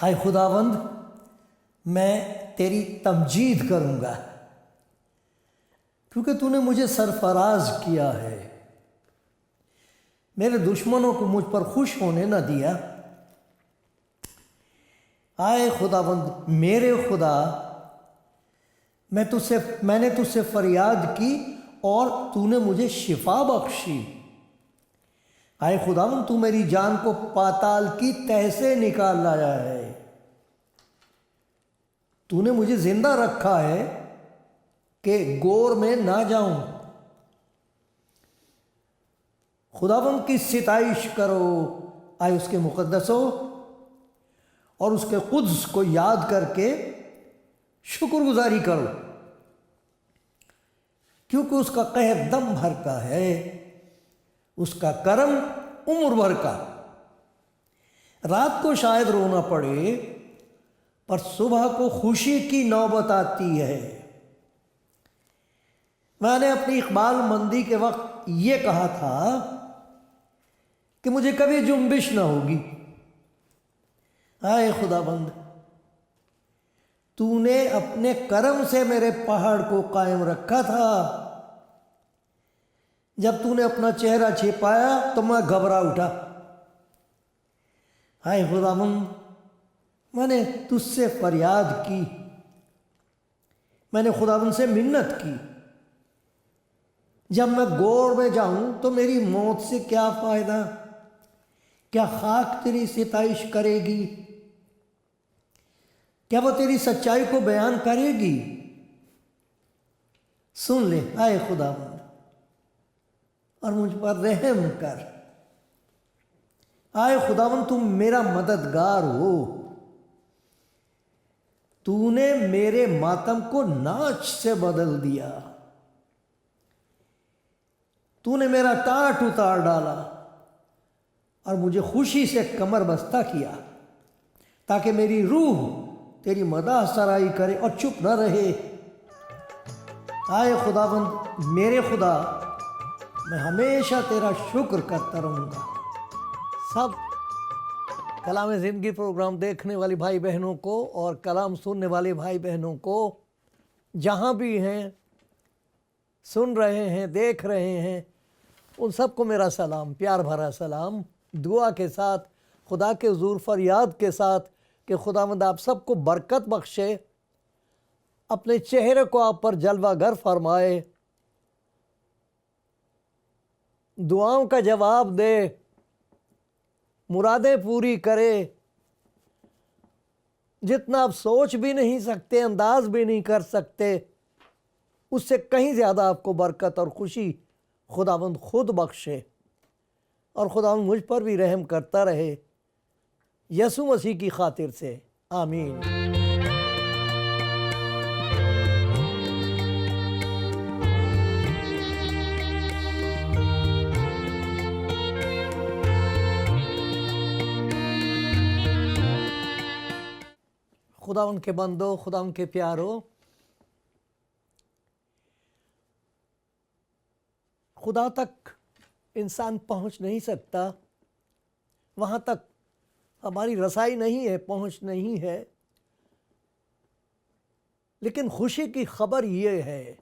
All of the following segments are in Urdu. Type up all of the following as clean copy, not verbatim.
اے خداوند، میں تیری تمجید کروں گا کیونکہ تو نے مجھے سرفراز کیا ہے، میرے دشمنوں کو مجھ پر خوش ہونے نہ دیا۔ اے خداوند میرے خدا، میں نے تجھ سے فریاد کی اور تو نے مجھے شفا بخشی۔ اے خداوند تو میری جان کو پاتال کی تہ سے نکال لایا ہے، تو نے مجھے زندہ رکھا ہے کہ گور میں نہ جاؤں۔ خداوند کی ستائش کرو، اے اس کے مقدسو، اور اس کے قدس کو یاد کر کے شکر گزاری کرو، کیونکہ اس کا قہر دم بھر کا ہے، اس کا کرم عمر بھر کا۔ رات کو شاید رونا پڑے پر صبح کو خوشی کی نوبت آتی ہے۔ میں نے اپنی اقبال مندی کے وقت یہ کہا تھا کہ مجھے کبھی جنبش نہ ہوگی۔ اے خداوند، تو نے اپنے کرم سے میرے پہاڑ کو قائم رکھا تھا۔ جب تو نے اپنا چہرہ چھپایا تو میں گھبرا اٹھا۔ اے خداوند، میں نے تجھ سے فریاد کی، میں نے خداوند سے منت کی۔ جب میں گور میں جاؤں تو میری موت سے کیا فائدہ؟ کیا خاک تیری ستائش کرے گی؟ کیا وہ تیری سچائی کو بیان کرے گی؟ سن لے اے خداوند اور مجھ پر رحم کر۔ اے خداوند تم میرا مددگار ہو، تو نے میرے ماتم کو ناچ سے بدل دیا، تو نے میرا ٹاٹ اتار ڈالا اور مجھے خوشی سے کمر بستہ کیا، تاکہ میری روح تیری مداح سرائی کرے اور چپ نہ رہے۔ اے خداوند میرے خدا، میں ہمیشہ تیرا شکر کرتا رہوں گا۔ سب کلام زندگی پروگرام دیکھنے والے بھائی بہنوں کو اور کلام سننے والے بھائی بہنوں کو جہاں بھی ہیں، سن رہے ہیں، دیکھ رہے ہیں، ان سب کو میرا سلام، پیار بھرا سلام، دعا کے ساتھ، خدا کے حضور فریاد کے ساتھ کہ خداوند آپ سب کو برکت بخشے، اپنے چہرے کو آپ پر جلوہ گر فرمائے، دعاؤں کا جواب دے، مرادیں پوری کرے، جتنا آپ سوچ بھی نہیں سکتے، انداز بھی نہیں کر سکتے، اس سے کہیں زیادہ آپ کو برکت اور خوشی خداوند خود بخشے، اور خداوند مجھ پر بھی رحم کرتا رہے، یسوع مسیح کی خاطر سے، آمین۔ خداوند کے بندو، خداوند کے پیارو، خدا تک انسان پہنچ نہیں سکتا، وہاں تک ہماری رسائی نہیں ہے، پہنچ نہیں ہے، لیکن خوشی کی خبر یہ ہے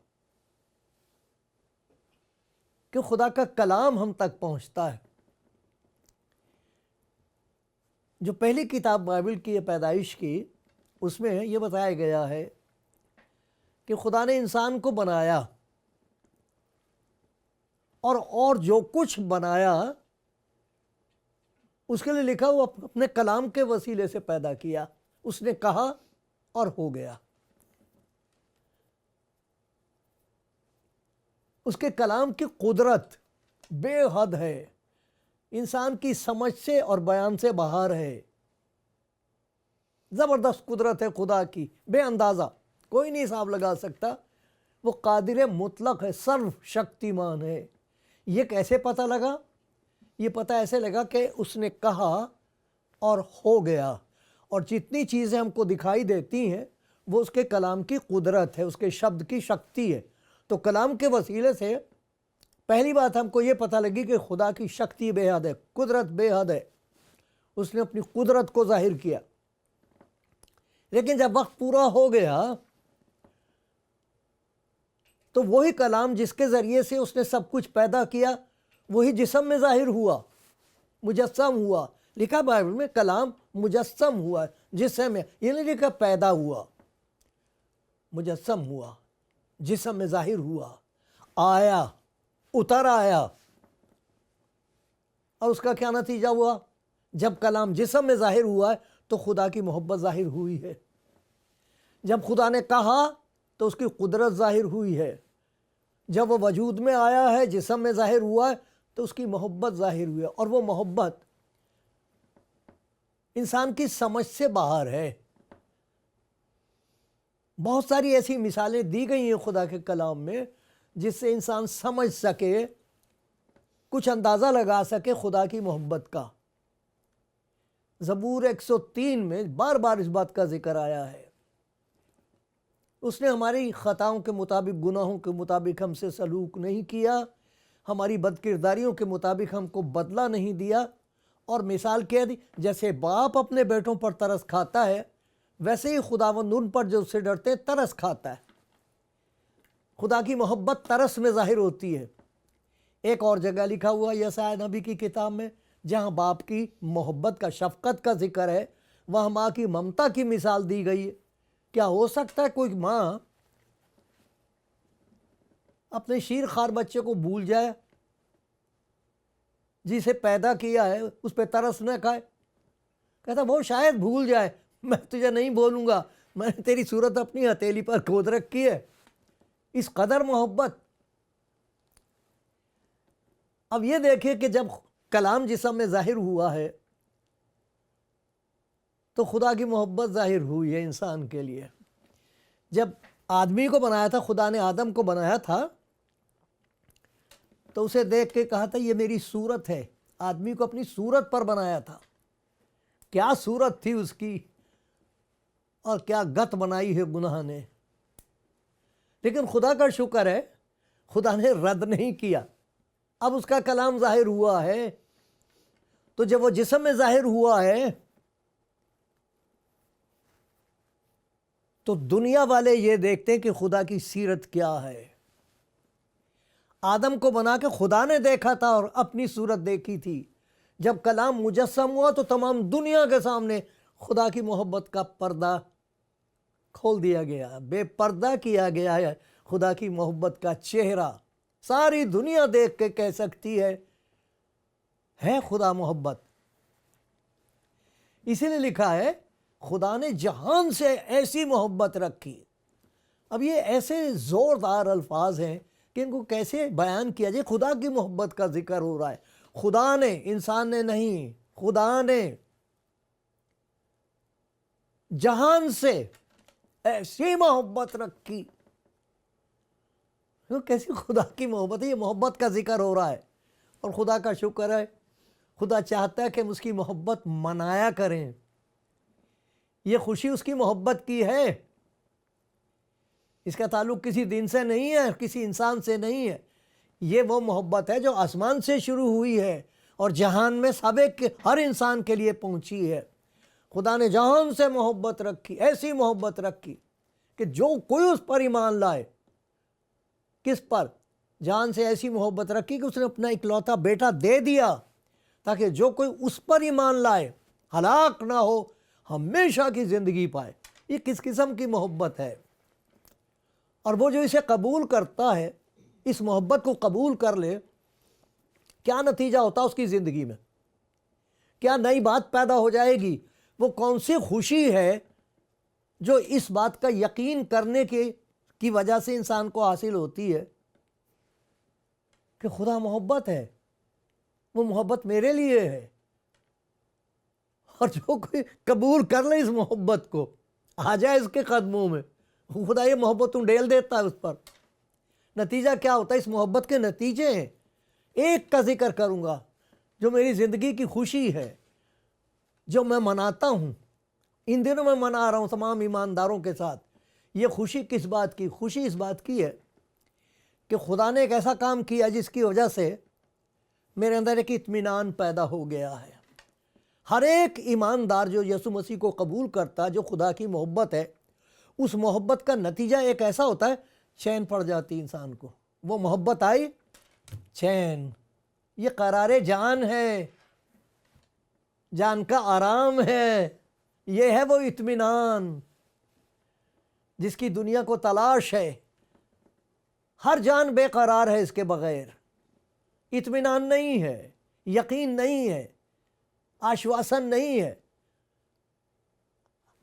کہ خدا کا کلام ہم تک پہنچتا ہے۔ جو پہلی کتاب بائبل کی پیدائش کی، اس میں یہ بتایا گیا ہے کہ خدا نے انسان کو بنایا، اور جو کچھ بنایا اس کے لیے لکھا وہ اپنے کلام کے وسیلے سے پیدا کیا، اس نے کہا اور ہو گیا۔ اس کے کلام کی قدرت بے حد ہے، انسان کی سمجھ سے اور بیان سے باہر ہے۔ زبردست قدرت ہے خدا کی، بے اندازہ، کوئی نہیں حساب لگا سکتا۔ وہ قادر مطلق ہے، سرو شکتیمان ہے۔ یہ کیسے پتہ لگا؟ یہ پتہ ایسے لگا کہ اس نے کہا اور ہو گیا، اور جتنی چیزیں ہم کو دکھائی دیتی ہیں وہ اس کے کلام کی قدرت ہے، اس کے شبد کی شکتی ہے۔ تو کلام کے وسیلے سے پہلی بات ہم کو یہ پتہ لگی کہ خدا کی شکتی بے حد ہے، قدرت بے حد ہے، اس نے اپنی قدرت کو ظاہر کیا۔ لیکن جب وقت پورا ہو گیا تو وہی کلام جس کے ذریعے سے اس نے سب کچھ پیدا کیا، وہی جسم میں ظاہر ہوا، مجسم ہوا۔ لکھا بائبل میں کلام مجسم ہوا، جسم میں، یہ نہیں لکھا پیدا ہوا، مجسم ہوا، جسم میں ظاہر ہوا، آیا، اتر آیا۔ اور اس کا کیا نتیجہ ہوا؟ جب کلام جسم میں ظاہر ہوا ہے تو خدا کی محبت ظاہر ہوئی ہے۔ جب خدا نے کہا تو اس کی قدرت ظاہر ہوئی ہے۔ جب وہ وجود میں آیا ہے، جسم میں ظاہر ہوا ہے، تو اس کی محبت ظاہر ہوئی ہے، اور وہ محبت انسان کی سمجھ سے باہر ہے۔ بہت ساری ایسی مثالیں دی گئی ہیں خدا کے کلام میں جس سے انسان سمجھ سکے، کچھ اندازہ لگا سکے خدا کی محبت کا۔ زبور 103 میں بار بار اس بات کا ذکر آیا ہے۔ اس نے ہماری خطاؤں کے مطابق، گناہوں کے مطابق ہم سے سلوک نہیں کیا، ہماری بدکرداریوں کے مطابق ہم کو بدلہ نہیں دیا۔ اور مثال کیا دی؟ جیسے باپ اپنے بیٹوں پر ترس کھاتا ہے، ویسے ہی خداوند ان پر جو اس سے ڈرتے ترس کھاتا ہے۔ خدا کی محبت ترس میں ظاہر ہوتی ہے۔ ایک اور جگہ لکھا ہوا یسعیاہ نبی کی کتاب میں، جہاں باپ کی محبت کا، شفقت کا ذکر ہے، وہاں ماں کی ممتا کی مثال دی گئی ہے۔ کیا ہو سکتا ہے کوئی ماں اپنے شیر خوار بچے کو بھول جائے، جسے پیدا کیا ہے اس پہ ترس نہ کھائے؟ کہتا وہ شاید بھول جائے، میں تجھے نہیں بولوں گا، میں نے تیری صورت اپنی ہتھیلی پر کھود رکھی ہے۔ اس قدر محبت۔ اب یہ دیکھیں کہ جب کلام جسم میں ظاہر ہوا ہے تو خدا کی محبت ظاہر ہوئی ہے انسان کے لیے۔ جب آدمی کو بنایا تھا، خدا نے آدم کو بنایا تھا، تو اسے دیکھ کے کہا تھا یہ میری صورت ہے۔ آدمی کو اپنی صورت پر بنایا تھا۔ کیا صورت تھی اس کی، اور کیا گت بنائی ہے گناہ نے۔ لیکن خدا کا شکر ہے، خدا نے رد نہیں کیا۔ اب اس کا کلام ظاہر ہوا ہے، تو جب وہ جسم میں ظاہر ہوا ہے تو دنیا والے یہ دیکھتے ہیں کہ خدا کی سیرت کیا ہے۔ آدم کو بنا کے خدا نے دیکھا تھا اور اپنی صورت دیکھی تھی۔ جب کلام مجسم ہوا تو تمام دنیا کے سامنے خدا کی محبت کا پردہ کھول دیا گیا، بے پردہ کیا گیا ہے خدا کی محبت کا چہرہ۔ ساری دنیا دیکھ کے کہہ سکتی ہے خدا محبت۔ اسی لیے لکھا ہے خدا نے جہان سے ایسی محبت رکھی۔ اب یہ ایسے زوردار الفاظ ہیں کہ ان کو کیسے بیان کیا جائے۔ خدا کی محبت کا ذکر ہو رہا ہے، خدا نے، انسان نے نہیں، خدا نے جہان سے ایسی محبت رکھی۔ کیسی خدا کی محبت ہے، یہ محبت کا ذکر ہو رہا ہے۔ اور خدا کا شکر ہے، خدا چاہتا ہے کہ ہم اس کی محبت منایا کریں۔ یہ خوشی اس کی محبت کی ہے، اس کا تعلق کسی دن سے نہیں ہے، کسی انسان سے نہیں ہے۔ یہ وہ محبت ہے جو آسمان سے شروع ہوئی ہے اور جہان میں سب ایک ہر انسان کے لیے پہنچی ہے۔ خدا نے جہان سے محبت رکھی، ایسی محبت رکھی کہ جو کوئی اس پر ایمان لائے۔ کس پر؟ جہان سے ایسی محبت رکھی کہ اس نے اپنا اکلوتا بیٹا دے دیا تاکہ جو کوئی اس پر ایمان لائے ہلاک نہ ہو، ہمیشہ کی زندگی پائے۔ یہ کس قسم کی محبت ہے؟ اور وہ جو اسے قبول کرتا ہے، اس محبت کو قبول کر لے، کیا نتیجہ ہوتا اس کی زندگی میں؟ کیا نئی بات پیدا ہو جائے گی؟ وہ کون سی خوشی ہے جو اس بات کا یقین کرنے کی وجہ سے انسان کو حاصل ہوتی ہے کہ خدا محبت ہے، وہ محبت میرے لیے ہے، اور جو کوئی قبول کر لے اس محبت کو، آ جائے اس کے قدموں میں، خدا یہ محبت ڈھیل دیتا ہے اس پر۔ نتیجہ کیا ہوتا ہے؟ اس محبت کے نتیجے ہیں۔ ایک کا ذکر کروں گا جو میری زندگی کی خوشی ہے، جو میں مناتا ہوں، ان دنوں میں منا رہا ہوں تمام ایمانداروں کے ساتھ۔ یہ خوشی کس بات کی؟ خوشی اس بات کی ہے کہ خدا نے ایک ایسا کام کیا جس کی وجہ سے میرے اندر ایک اطمینان پیدا ہو گیا ہے۔ ہر ایک ایماندار جو یسوع مسیح کو قبول کرتا ہے، جو خدا کی محبت ہے، اس محبت کا نتیجہ ایک ایسا ہوتا ہے، چین پڑ جاتی انسان کو۔ وہ محبت آئی، چین، یہ قرار جان ہے، جان کا آرام ہے، یہ ہے وہ اطمینان جس کی دنیا کو تلاش ہے۔ ہر جان بے قرار ہے اس کے بغیر، اطمینان نہیں ہے، یقین نہیں ہے، آشواسن نہیں ہے،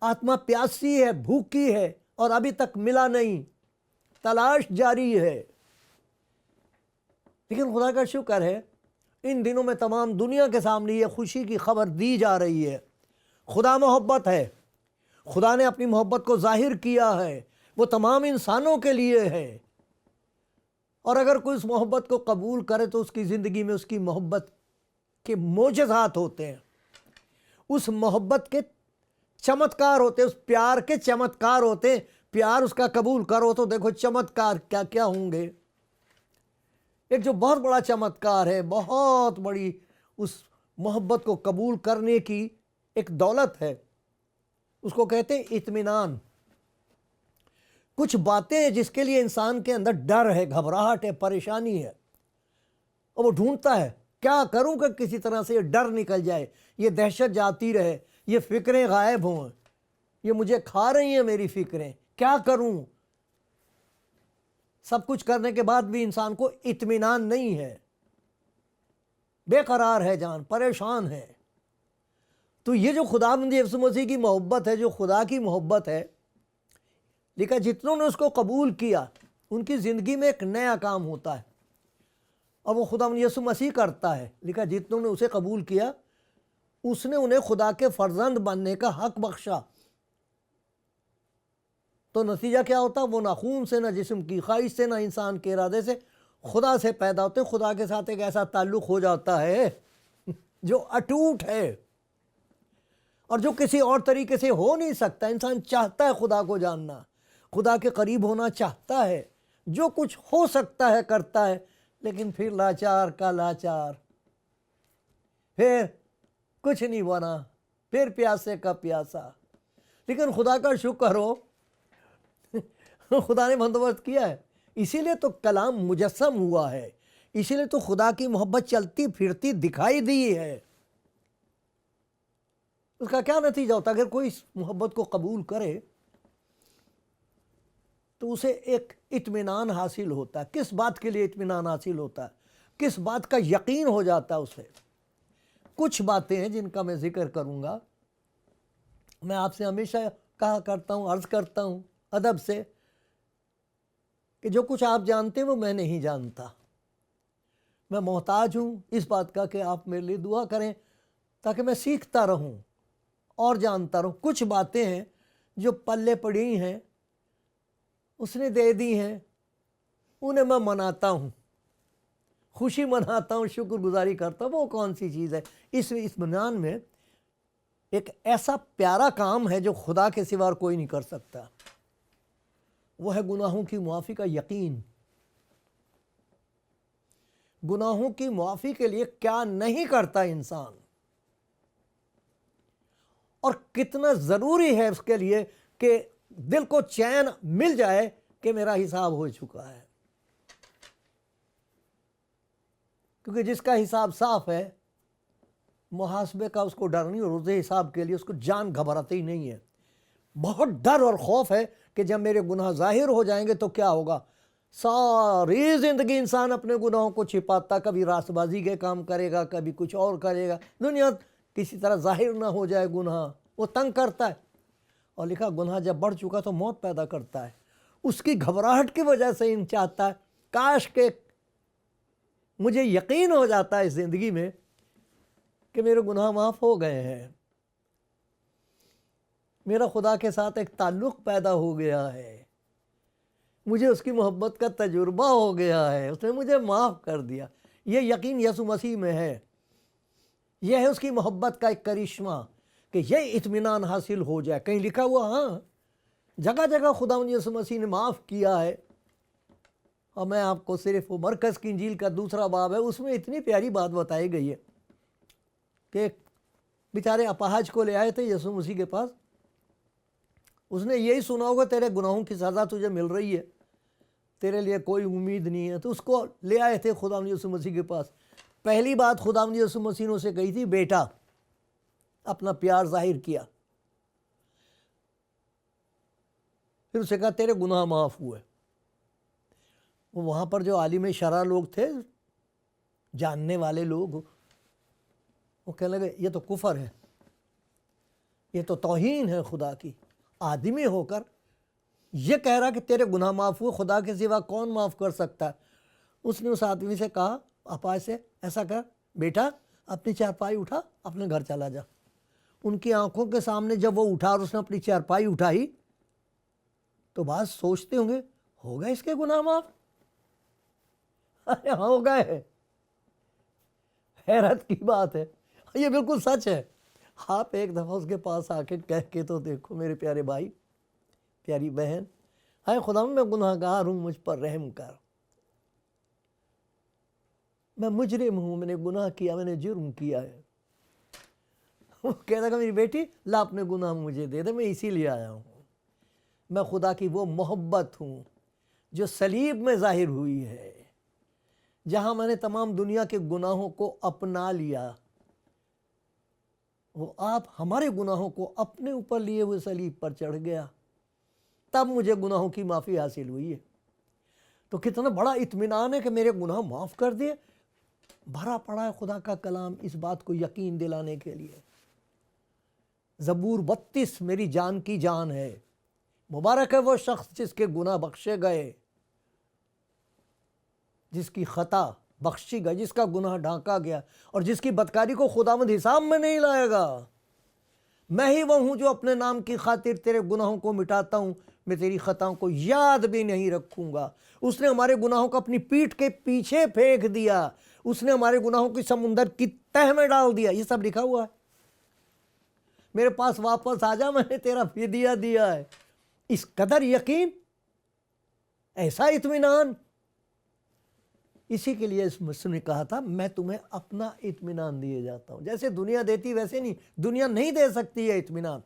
آتما پیاسی ہے، بھوکی ہے اور ابھی تک ملا نہیں، تلاش جاری ہے۔ لیکن خدا کا شکر ہے، ان دنوں میں تمام دنیا کے سامنے یہ خوشی کی خبر دی جا رہی ہے۔ خدا محبت ہے، خدا نے اپنی محبت کو ظاہر کیا ہے، وہ تمام انسانوں کے لیے ہے، اور اگر کوئی اس محبت کو قبول کرے تو اس کی زندگی میں اس کی محبت کے معجزات ہوتے ہیں، اس محبت کے چمتکار ہوتے ہیں، اس پیار کے چمتکار ہوتے ہیں۔ پیار اس کا قبول کرو تو دیکھو چمتکار کیا کیا ہوں گے۔ ایک جو بہت بڑا چمتکار ہے، بہت بڑی اس محبت کو قبول کرنے کی ایک دولت ہے، اس کو کہتے ہیں اطمینان۔ کچھ باتیں ہیں جس کے لیے انسان کے اندر ڈر ہے، گھبراہٹ ہے، پریشانی ہے، اور وہ ڈھونڈتا ہے کیا کروں کہ کسی طرح سے یہ ڈر نکل جائے، یہ دہشت جاتی رہے، یہ فکریں غائب ہوں، یہ مجھے کھا رہی ہیں میری فکریں، کیا کروں؟ سب کچھ کرنے کے بعد بھی انسان کو اطمینان نہیں ہے، بے قرار ہے جان، پریشان ہے۔ تو یہ جو خداوند یسوع مسیح کی محبت ہے، جو خدا کی محبت ہے، لکھا جتنوں نے اس کو قبول کیا ان کی زندگی میں ایک نیا کام ہوتا ہے، اور وہ خداوند یسوع مسیح کرتا ہے۔ لکھا جتنوں نے اسے قبول کیا اس نے انہیں خدا کے فرزند بننے کا حق بخشا۔ تو نتیجہ کیا ہوتا؟ وہ نہ خون سے، نہ جسم کی خواہش سے، نہ انسان کے ارادے سے، خدا سے پیدا ہوتے، خدا کے ساتھ ایک ایسا تعلق ہو جاتا ہے جو اٹوٹ ہے اور جو کسی اور طریقے سے ہو نہیں سکتا۔ انسان چاہتا ہے خدا کو جاننا، خدا کے قریب ہونا چاہتا ہے، جو کچھ ہو سکتا ہے کرتا ہے، لیکن پھر لاچار کا لاچار، پھر کچھ نہیں بنا، پھر پیاسے کا پیاسا۔ لیکن خدا کا شکر ہو، خدا نے بندوبست کیا ہے، اسی لیے تو کلام مجسم ہوا ہے، اسی لیے تو خدا کی محبت چلتی پھرتی دکھائی دی ہے۔ اس کا کیا نتیجہ ہوتا ہے؟ اگر کوئی اس محبت کو قبول کرے تو اسے ایک اطمینان حاصل ہوتا ہے۔ کس بات کے لیے اطمینان حاصل ہوتا ہے؟ کس بات کا یقین ہو جاتا ہے اسے؟ کچھ باتیں ہیں جن کا میں ذکر کروں گا۔ میں آپ سے ہمیشہ کہا کرتا ہوں، عرض کرتا ہوں ادب سے، کہ جو کچھ آپ جانتے ہیں وہ میں نہیں جانتا۔ میں محتاج ہوں اس بات کا کہ آپ میرے لیے دعا کریں تاکہ میں سیکھتا رہوں اور جانتا رہوں۔ کچھ باتیں ہیں جو پلے پڑی ہیں، اس نے دے دی ہیں، انہیں میں مناتا ہوں، خوشی مناتا ہوں، شکر گزاری کرتا ہوں۔ وہ کون سی چیز ہے؟ اس اطمینان میں ایک ایسا پیارا کام ہے جو خدا کے سوا کوئی نہیں کر سکتا، وہ ہے گناہوں کی معافی کا یقین۔ گناہوں کی معافی کے لیے کیا نہیں کرتا انسان، اور کتنا ضروری ہے اس کے لیے کہ دل کو چین مل جائے کہ میرا حساب ہو چکا ہے۔ کیونکہ جس کا حساب صاف ہے، محاسبے کا اس کو ڈر نہیں، اور روز حساب کے لیے اس کو جان گھبراتی ہی نہیں ہے۔ بہت ڈر اور خوف ہے کہ جب میرے گناہ ظاہر ہو جائیں گے تو کیا ہوگا۔ ساری زندگی انسان اپنے گناہوں کو چھپاتا، کبھی راست بازی کے کام کرے گا، کبھی کچھ اور کرے گا، دنیا کسی طرح ظاہر نہ ہو جائے گناہ، وہ تنگ کرتا ہے۔ اور لکھا گناہ جب بڑھ چکا تو موت پیدا کرتا ہے۔ اس کی گھبراہٹ کی وجہ سے ان چاہتا ہے کاش کہ مجھے یقین ہو جاتا ہے اس زندگی میں کہ میرے گناہ معاف ہو گئے ہیں، میرا خدا کے ساتھ ایک تعلق پیدا ہو گیا ہے، مجھے اس کی محبت کا تجربہ ہو گیا ہے، اس نے مجھے معاف کر دیا۔ یہ یقین یسوع مسیح میں ہے، یہ ہے اس کی محبت کا ایک کرشمہ کہ یہ اطمینان حاصل ہو جائے۔ کہیں لکھا ہوا ہاں جگہ جگہ خداوند یسوع مسیح نے معاف کیا ہے، اور میں آپ کو صرف وہ مرکز کی انجیل کا 2 باب ہے، اس میں اتنی پیاری بات بتائی گئی ہے کہ ایک بیچارے اپاہج کو لے آئے تھے یسوع مسیح کے پاس، اس نے یہی سنا ہوگا تیرے گناہوں کی سزا تجھے مل رہی ہے، تیرے لیے کوئی امید نہیں ہے، تو اس کو لے آئے تھے خداوند یسوع مسیح کے پاس۔ پہلی بات خداوند یسوع مسیح نے اسے کہی تھی بیٹا، اپنا پیار ظاہر کیا، پھر اسے کہا تیرے گناہ معاف ہوئے۔ وہاں پر جو عالم شرع لوگ تھے، جاننے والے لوگ، وہ کہنے لگے یہ تو کفر ہے، یہ تو توہین ہے خدا کی، آدمی ہو کر یہ کہہ رہا کہ تیرے گناہ معاف ہوئے، خدا کے سوا کون معاف کر سکتا ہے؟ اس نے اس آدمی سے کہا، اپاہج سے، ایسا کر بیٹا اپنی چارپائی اٹھا، اپنے گھر چلا جا۔ ان کی آنکھوں کے سامنے جب وہ اٹھا اور اس نے اپنی چارپائی اٹھائی تو بعض سوچتے ہوں گے ہو گئے اس کے گناہ معاف؟ ارے ہو گئے، حیرت کی بات ہے، یہ بالکل سچ ہے۔ آپ ایک دفعہ اس کے پاس آ کے کہہ کے تو دیکھو میرے پیارے بھائی، پیاری بہن، ہائے خدا میں گناہ گار ہوں، مجھ پر رحم کر، میں مجرم ہوں، میں نے گناہ کیا، میں نے جرم کیا ہے۔ وہ کہتا کہ میری بیٹی لا اپنے گناہ مجھے دے دے، میں اسی لیے آیا ہوں۔ میں خدا کی وہ محبت ہوں جو صلیب میں ظاہر ہوئی ہے، جہاں میں نے تمام دنیا کے گناہوں کو اپنا لیا۔ وہ آپ ہمارے گناہوں کو اپنے اوپر لیے ہوئے صلیب پر چڑھ گیا، تب مجھے گناہوں کی معافی حاصل ہوئی ہے۔ تو کتنا بڑا اطمینان ہے کہ میرے گناہ معاف کر دیے۔ بھرا پڑا ہے خدا کا کلام اس بات کو یقین دلانے کے لیے۔ زبور 32 میری جان کی جان ہے، مبارک ہے وہ شخص جس کے گناہ بخشے گئے، جس کی خطا بخشی گئی، جس کا گناہ ڈھانکا گیا، اور جس کی بدکاری کو خداوند حساب میں نہیں لائے گا۔ میں ہی وہ ہوں جو اپنے نام کی خاطر تیرے گناہوں کو مٹاتا ہوں، میں تیری خطاؤں کو یاد بھی نہیں رکھوں گا۔ اس نے ہمارے گناہوں کو اپنی پیٹھ کے پیچھے پھینک دیا، اس نے ہمارے گناہوں کی سمندر کی تہ میں ڈال دیا۔ یہ سب لکھا ہوا ہے، میرے پاس واپس آ جا، میں نے تیرا فدیہ دیا ہے۔ اس قدر یقین، ایسا اطمینان، اسی کے لیے اس مسلم نے کہا تھا میں تمہیں اپنا اطمینان دیے جاتا ہوں۔ جیسے دنیا دیتی ویسے نہیں، دنیا نہیں دے سکتی ہے اطمینان۔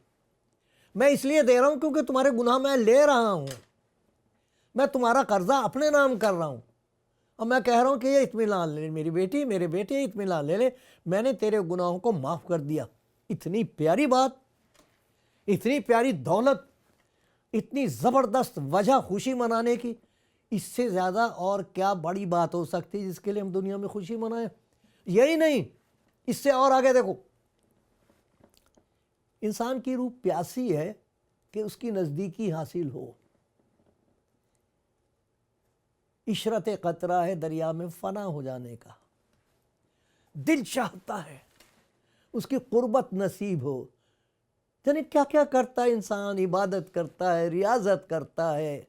میں اس لیے دے رہا ہوں کیونکہ تمہارے گناہ میں لے رہا ہوں، میں تمہارا قرضہ اپنے نام کر رہا ہوں، اور میں کہہ رہا ہوں کہ یہ اطمینان لے لے میری بیٹی، میرے بیٹے، اطمینان لے لے، میں نے تیرے گناہوں کو معاف کر دیا۔ اتنی پیاری بات، اتنی پیاری دولت، اتنی زبردست وجہ خوشی منانے کی، اس سے زیادہ اور کیا بڑی بات ہو سکتی جس کے لیے ہم دنیا میں خوشی منائیں؟ یہی نہیں، اس سے اور آگے دیکھو، انسان کی روح پیاسی ہے کہ اس کی نزدیکی حاصل ہو۔ عشرت قطرہ ہے دریا میں فنا ہو جانے کا، دل چاہتا ہے اس کی قربت نصیب ہو۔ یعنی کیا کیا کرتا ہے انسان، عبادت کرتا ہے، ریاضت کرتا ہے،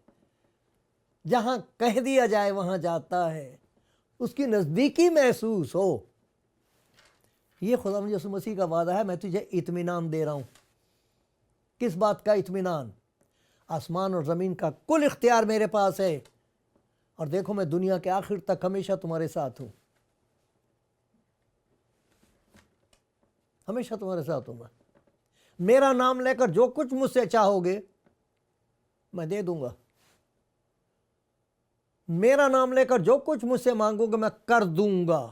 جہاں کہہ دیا جائے وہاں جاتا ہے، اس کی نزدیکی محسوس ہو۔ یہ خداوند یسوع مسیح کا وعدہ ہے، میں تجھے اطمینان دے رہا ہوں۔ کس بات کا اطمینان؟ آسمان اور زمین کا کل اختیار میرے پاس ہے، اور دیکھو میں دنیا کے آخر تک ہمیشہ تمہارے ساتھ ہوں، ہمیشہ تمہارے ساتھ ہوں۔ میرا نام لے کر جو کچھ مجھ سے چاہو گے میں دے دوں گا، میرا نام لے کر جو کچھ مجھ سے مانگو گے میں کر دوں گا۔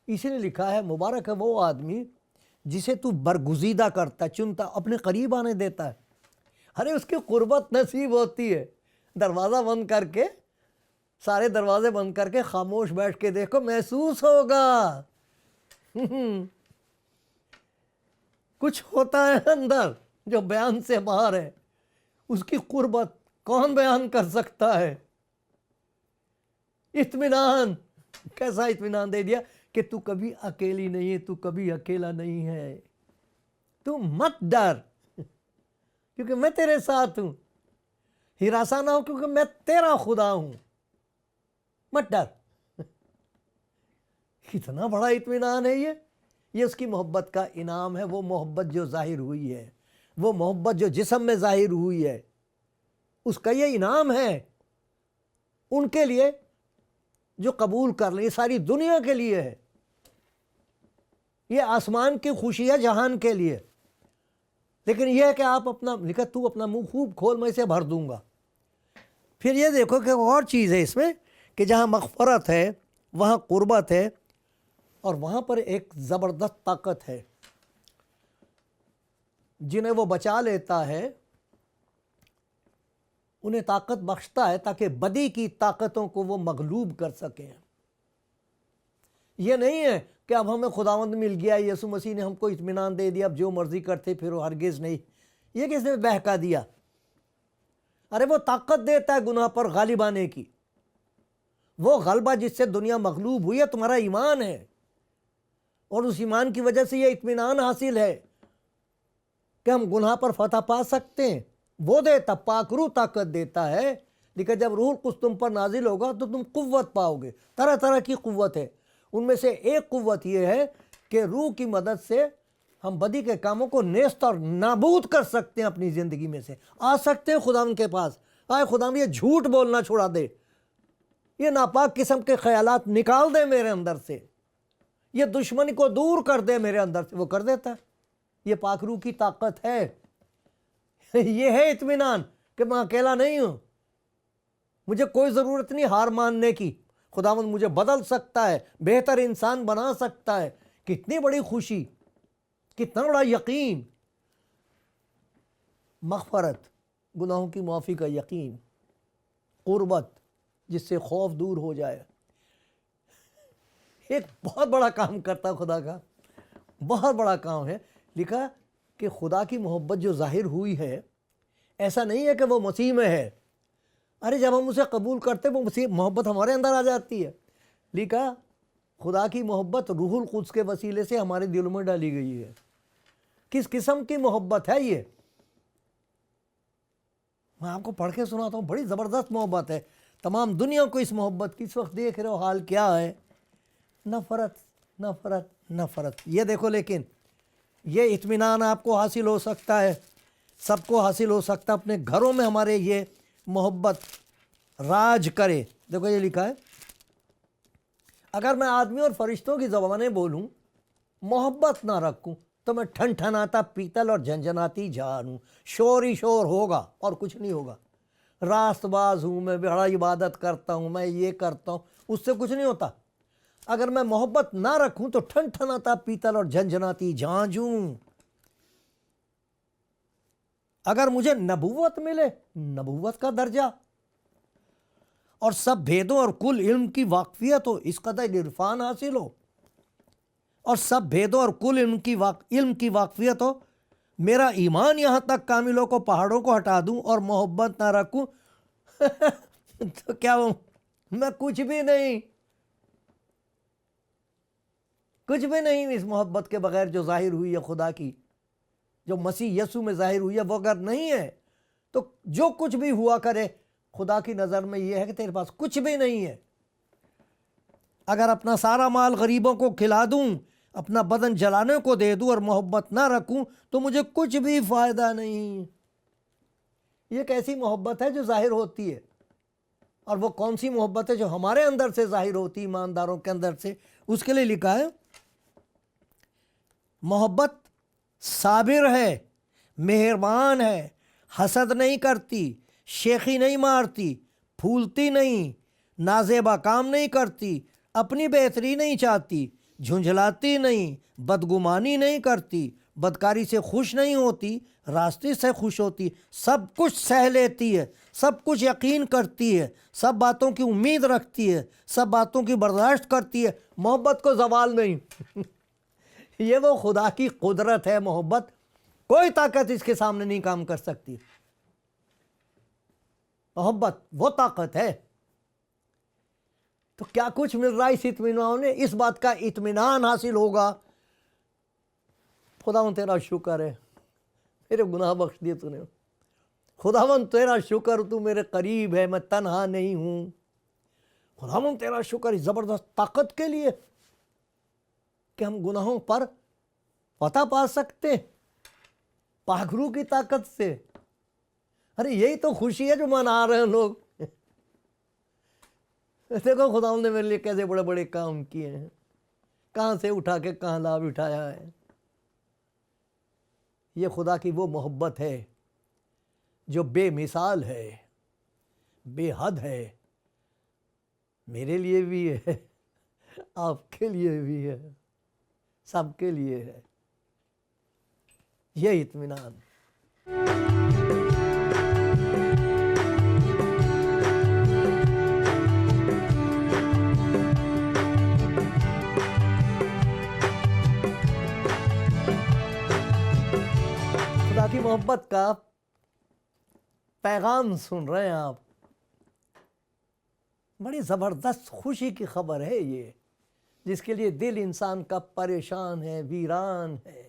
اسی نے لکھا ہے مبارک ہے وہ آدمی جسے تو برگزیدہ کرتا، چنتا، اپنے قریب آنے دیتا ہے۔ ارے اس کی قربت نصیب ہوتی ہے۔ دروازہ بند کر کے، سارے دروازے بند کر کے خاموش بیٹھ کے دیکھو، محسوس ہوگا کچھ ہوتا ہے اندر جو بیان سے باہر ہے۔ اس کی قربت کون بیان کر سکتا ہے؟ اطمینان، کیسا اطمینان دے دیا کہ تو کبھی اکیلی نہیں ہے، تو کبھی اکیلا نہیں ہے، تو مت ڈر، کیونکہ میں تیرے ساتھ ہوں، ہراساں نہ ہو کیونکہ میں تیرا خدا ہوں، مت ڈر۔ کتنا بڑا اطمینان ہے یہ اس کی محبت کا انعام ہے۔ وہ محبت جو ظاہر ہوئی ہے، وہ محبت جو جسم میں ظاہر ہوئی ہے، اس کا یہ انعام ہے ان کے لیے جو قبول کر لیں۔ یہ ساری دنیا کے لیے ہے، یہ آسمان کی خوشی ہے جہان کے لیے، لیکن یہ ہے کہ آپ اپنا لکھا تو اپنا منہ خوب کھول، میں اسے بھر دوں گا۔ پھر یہ دیکھو کہ اور چیز ہے اس میں کہ جہاں مغفرت ہے وہاں قربت ہے، اور وہاں پر ایک زبردست طاقت ہے۔ جنہیں وہ بچا لیتا ہے انہیں طاقت بخشتا ہے تاکہ بدی کی طاقتوں کو وہ مغلوب کر سکیں۔ یہ نہیں ہے کہ اب ہمیں خداوند مل گیا، یسوع مسیح نے ہم کو اطمینان دے دیا، اب جو مرضی کرتے پھر ہرگز نہیں۔ یہ کس نے بہکا دیا؟ ارے وہ طاقت دیتا ہے گناہ پر غالب آنے کی۔ وہ غلبہ جس سے دنیا مغلوب ہوئی ہے تمہارا ایمان ہے، اور اس ایمان کی وجہ سے یہ اطمینان حاصل ہے کہ ہم گناہ پر فتح پا سکتے ہیں۔ وہ دیتا، پاک روح طاقت دیتا ہے، لیکن جب روح القدس تم پر نازل ہوگا تو تم قوت پاؤ گے۔ طرح طرح کی قوت ہے، ان میں سے ایک قوت یہ ہے کہ روح کی مدد سے ہم بدی کے کاموں کو نیست اور نابود کر سکتے ہیں، اپنی زندگی میں سے آ سکتے ہیں خداوند کے پاس۔ آئے خداوند یہ جھوٹ بولنا چھوڑا دے، یہ ناپاک قسم کے خیالات نکال دے میرے اندر سے، یہ دشمنی کو دور کر دے میرے اندر سے۔ وہ کر دیتا ہے، یہ پاک روح کی طاقت ہے۔ یہ ہے اطمینان کہ میں اکیلا نہیں ہوں، مجھے کوئی ضرورت نہیں ہار ماننے کی۔ خداوند مجھے بدل سکتا ہے، بہتر انسان بنا سکتا ہے۔ کتنی بڑی خوشی، کتنا بڑا یقین، مغفرت، گناہوں کی معافی کا یقین، قربت جس سے خوف دور ہو جائے۔ ایک بہت بڑا کام کرتا خدا کا، بہت بڑا کام ہے۔ لکھا کہ خدا کی محبت جو ظاہر ہوئی ہے، ایسا نہیں ہے کہ وہ مسیح میں ہے۔ ارے جب ہم اسے قبول کرتے وہ مسیح محبت ہمارے اندر آ جاتی ہے۔ لکھا خدا کی محبت روح القدس کے وسیلے سے ہمارے دلوں میں ڈالی گئی ہے۔ کس قسم کی محبت ہے یہ؟ میں آپ کو پڑھ کے سناتا ہوں، بڑی زبردست محبت ہے۔ تمام دنیا کو اس محبت کی، اس وقت دیکھ رہے ہو حال کیا ہے، نفرت نفرت نفرت۔ یہ دیکھو، لیکن یہ اطمینان آپ کو حاصل ہو سکتا ہے، سب کو حاصل ہو سکتا ہے۔ اپنے گھروں میں ہمارے یہ محبت راج کرے۔ دیکھو یہ لکھا ہے، اگر میں آدمی اور فرشتوں کی زبانیں بولوں، محبت نہ رکھوں تو میں ٹھن ٹھناتا پیتل اور جھنجھناتی جان ہوں۔ شور ہی شور ہوگا اور کچھ نہیں ہوگا۔ راست باز ہوں، میں بڑا عبادت کرتا ہوں، میں یہ کرتا ہوں، اس سے کچھ نہیں ہوتا۔ اگر میں محبت نہ رکھوں تو ٹھن ٹھناتا پیتل اور جھنجھناتی جھانجھ ہوں۔ اگر مجھے نبوت ملے، نبوت کا درجہ، اور سب بھیدوں اور کل علم کی واقفیت ہو، اس قدر عرفان حاصل ہو، اور سب بھیدوں اور کل علم کی واقفیت ہو، میرا ایمان یہاں تک کامل ہو کو پہاڑوں کو ہٹا دوں اور محبت نہ رکھوں تو کیا ہوں؟ میں کچھ بھی نہیں، کچھ بھی نہیں۔ اس محبت کے بغیر جو ظاہر ہوئی ہے خدا کی، جو مسیح یسوع میں ظاہر ہوئی ہے، وہ اگر نہیں ہے تو جو کچھ بھی ہوا کرے خدا کی نظر میں یہ ہے کہ تیرے پاس کچھ بھی نہیں ہے۔ اگر اپنا سارا مال غریبوں کو کھلا دوں، اپنا بدن جلانے کو دے دوں اور محبت نہ رکھوں تو مجھے کچھ بھی فائدہ نہیں۔ یہ ایک ایسی محبت ہے جو ظاہر ہوتی ہے، اور وہ کون سی محبت ہے جو ہمارے اندر سے ظاہر ہوتی ہے، ایمانداروں کے اندر سے۔ اس کے لیے لکھا ہے، محبت صابر ہے، مہربان ہے، حسد نہیں کرتی، شیخی نہیں مارتی، پھولتی نہیں، نازیبا کام نہیں کرتی، اپنی بہتری نہیں چاہتی، جھنجھلاتی نہیں، بدگمانی نہیں کرتی، بدکاری سے خوش نہیں ہوتی، راستے سے خوش ہوتی، سب کچھ سہ لیتی ہے، سب کچھ یقین کرتی ہے، سب باتوں کی امید رکھتی ہے، سب باتوں کی برداشت کرتی ہے۔ محبت کو زوال نہیں۔ یہ وہ خدا کی قدرت ہے، محبت، کوئی طاقت اس کے سامنے نہیں کام کر سکتی۔ محبت وہ طاقت ہے۔ تو کیا کچھ مل رہا ہے اس اطمینان میں؟ اس بات کا اطمینان حاصل ہوگا، خداوند تیرا شکر ہے، میرے گناہ بخش دیے تو نے، خداوند تیرا شکر تو میرے قریب ہے، میں تنہا نہیں ہوں۔ خداوند تیرا شکر اس زبردست طاقت کے لیے کہ ہم گناہوں پر فتح پا سکتے پاک روح کی طاقت سے۔ ارے یہی تو خوشی ہے جو منا رہے ہیں لوگ۔ دیکھو خداوند نے میرے لیے کیسے بڑے بڑے کام کیے ہیں، کہاں سے اٹھا کے کہاں لا بٹھایا ہے۔ یہ خدا کی وہ محبت ہے جو بے مثال ہے، بے حد ہے، میرے لیے بھی ہے، آپ کے لیے بھی ہے، سب کے لیے ہے۔ یہ اطمینان۔ خدا کی محبت کا پیغام سن رہے ہیں آپ، بڑی زبردست خوشی کی خبر ہے یہ، جس کے لیے دل انسان کا پریشان ہے، ویران ہے۔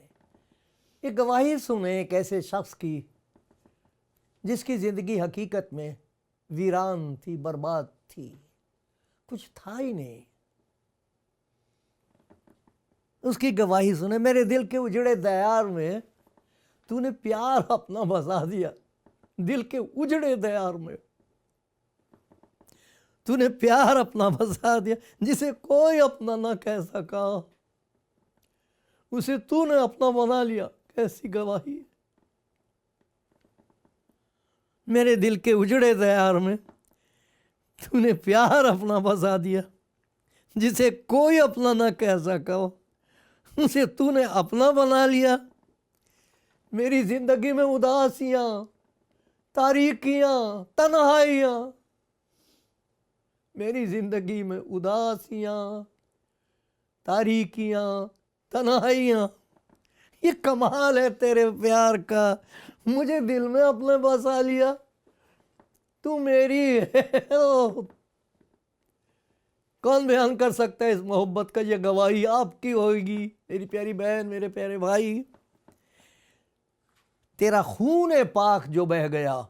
ایک گواہی سنیں ایک ایسے شخص کی جس کی زندگی حقیقت میں ویران تھی، برباد تھی، کچھ تھا ہی نہیں۔ اس کی گواہی سنیں، میرے دل کے اجڑے دیار میں تو نے پیار اپنا بسا دیا۔ دل کے اجڑے دیار میں تو نے پیار اپنا بسا دیا، جسے کوئی اپنا نہ کہہ سکا اسے تو نے اپنا بنا لیا۔ کیسی گواہی ہے۔ میرے دل کے اجڑے دیار میں تو نے پیار اپنا بسا دیا، جسے کوئی اپنا نہ کہہ سکا اسے تو نے اپنا بنا لیا۔ میری زندگی میں اداسیاں، تاریکیاں، تنہائیاں، میری زندگی میں اداسیاں، تاریکیاں، تنہائیاں، یہ کمال ہے تیرے پیار کا۔ مجھے دل میں اپنے بسا لیا، تو میری ہے۔ کون بیان کر سکتا ہے اس محبت کا؟ یہ گواہی آپ کی ہوگی میری پیاری بہن، میرے پیارے بھائی۔ تیرا خون پاک جو بہہ گیا،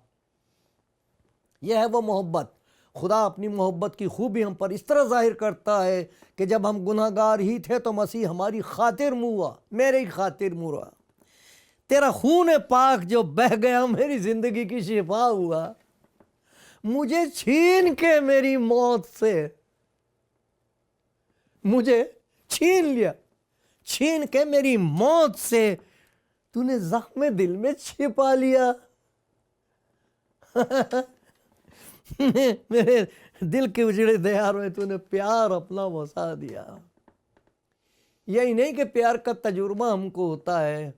یہ ہے وہ محبت۔ خدا اپنی محبت کی خوبی ہم پر اس طرح ظاہر کرتا ہے کہ جب ہم گناہ گار ہی تھے تو مسیح ہماری خاطر ہوا، میرے خاطر ہوا۔ تیرا خون پاک جو بہہ گیا میری زندگی کی شفا ہوا، مجھے چھین کے میری موت سے، مجھے چھین لیا، چھین کے میری موت سے تو نے زخم دل میں چھپا لیا۔ میرے دل کے اجڑے دیار میں تو نے پیار اپنا بسا دیا۔ یہی نہیں کہ پیار کا تجربہ ہم کو ہوتا ہے،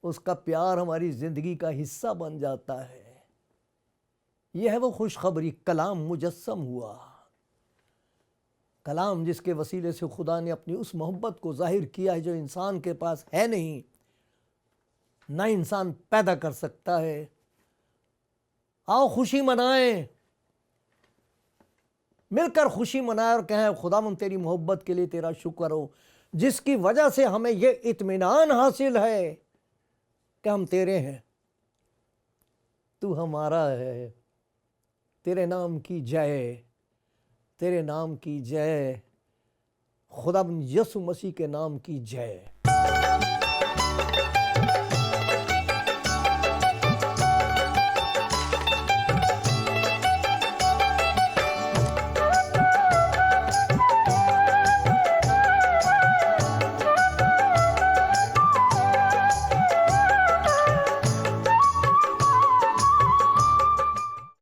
اس کا پیار ہماری زندگی کا حصہ بن جاتا ہے۔ یہ ہے وہ خوشخبری، کلام مجسم ہوا۔ کلام جس کے وسیلے سے خدا نے اپنی اس محبت کو ظاہر کیا ہے جو انسان کے پاس ہے نہیں، نہ انسان پیدا کر سکتا ہے۔ آؤ خوشی منائیں، مل کر خوشی منائیں اور کہیں خداوند تیری محبت کے لیے تیرا شکر ہو، جس کی وجہ سے ہمیں یہ اطمینان حاصل ہے کہ ہم تیرے ہیں، تو ہمارا ہے۔ تیرے نام کی جے، تیرے نام کی جے، خداوند یسوع مسیح کے نام کی جے۔